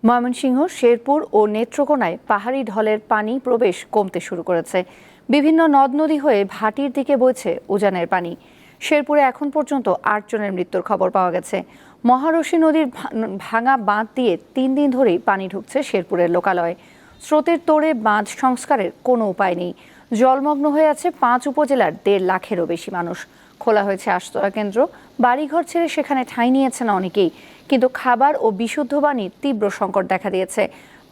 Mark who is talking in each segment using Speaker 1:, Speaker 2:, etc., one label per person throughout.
Speaker 1: ময়মনসিংহ, শেরপুর ও নেত্রকোনায় পাহাড়ি ঢলের পানি প্রবেশ কমতে শুরু করেছে। বিভিন্ন নদ নদী হয়ে ভাটির দিকে বইছে উজানের পানি। শেরপুরে এখন পর্যন্ত ৮ জনের মৃত্যুর খবর পাওয়া গেছে। মহারশী নদীর ভাঙা বাঁধ দিয়ে ৩ দিন ধরেই পানি ঢুকছে শেরপুরের লোকালয়ে। স্রোতের তোড়ে বাঁধ সংস্কারের কোনো উপায় নেই। জলমগ্ন হয়ে আছে ৫ উপজেলার ১.৫ লাখেরও বেশি মানুষ। খোলা হয়েছে আশ্রয় কেন্দ্র, বাড়িঘর ছেড়ে সেখানে ঠাঁই নিয়েছেন অনেকেই, কিন্তু খাবার ও বিশুদ্ধ পানির তীব্র সংকট দেখা দিয়েছে।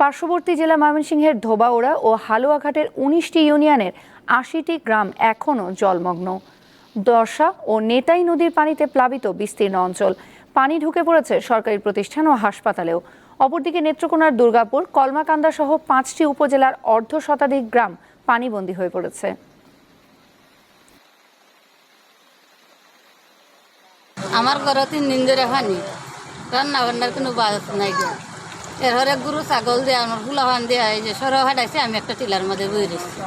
Speaker 1: পার্শ্ববর্তী জেলা ময়মনসিংহের ধোবাউড়া ও হালুয়াঘাটের ১৯টি ইউনিয়নের ৮০টি গ্রাম এখনও জলমগ্ন। দর্শা ও নেতাই নদীর পানিতে প্লাবিত বিস্তীর্ণ অঞ্চল। পানি ঢুকে পড়েছে সরকারি প্রতিষ্ঠান ও হাসপাতালেও। অপরদিকে নেত্রকোনার দুর্গাপুর, কলমাকান্দা সহ ৫টি উপজেলার অর্ধশতাধিক গ্রাম পানিবন্দী হয়ে পড়েছে।
Speaker 2: আমার ঘরে ৩ দিন ধরে পানি, রান্না বান্নার কোনো বাস নাই গিয়া। এর ঘরে গরু ছাগল দিয়ে আমার ফুলা ফান দেওয়া এই যে সরো হাঁটাইছে, আমি একটা টিলার মধ্যে বই রয়েছি।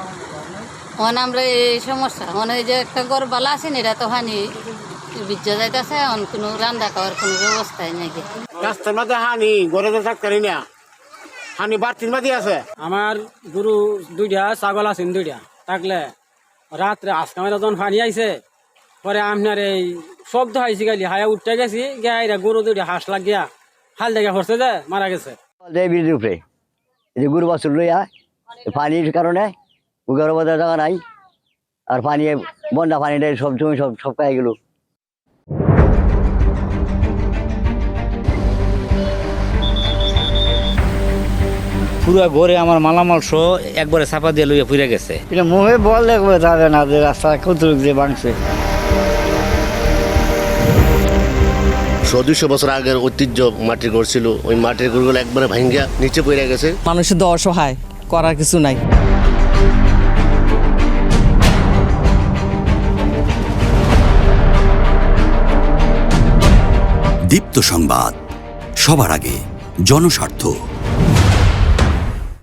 Speaker 2: মানে আমরা এই সমস্যা মানে এই যে একটা গড় বালা আছে এটা তো পানি বিজ্জ যাইতেছে, কোনো রান্না খাওয়ার কোনো ব্যবস্থাই নাই গিয়া।
Speaker 3: রাস্তার মধ্যে হানি ঘরে তো থাকতে পারি না, হানি বাড়তির মধ্যে আছে।
Speaker 4: আমার গরু 2টা, ছাগল আছে 2টা, থাকলে রাত্রে আজকে আমার যখন পানি আইছে পরে আপনার এই শব্দ হয়েছে গালি হায়া উঠতে গেছি গিয়া গরু 2টা হাঁস লাগিয়া হাল দেখে পড়ছে যে মারা গেছে।
Speaker 5: ব্রিজের উপরে এই যে গরু বাছুর লইয়া পানির কারণে ঘরের মধ্যে জায়গা নাই, আর পানি বন্যা পানিটা সব জমি সব খাই গেল।
Speaker 6: পুরো ঘরে আমার মালামাল সহ একবারে চাপা দিয়ে লইয়া পুড়ে গেছে।
Speaker 5: এটা মুখে বললে যাবে না যে রাস্তা কতটুক যে ভাঙছে।
Speaker 7: ১২০ বছর আগের ঐতিহ্য মাটির ঘর ছিল, ওই মাটির ঘরগুলো একবারে ভাঙ্গিয়া নিচে পড়ে গেছে।
Speaker 8: মানুষের তো অসহায়, করার কিছু নাই।
Speaker 9: দীপ্ত সংবাদ, সবার আগে, জনস্বার্থ।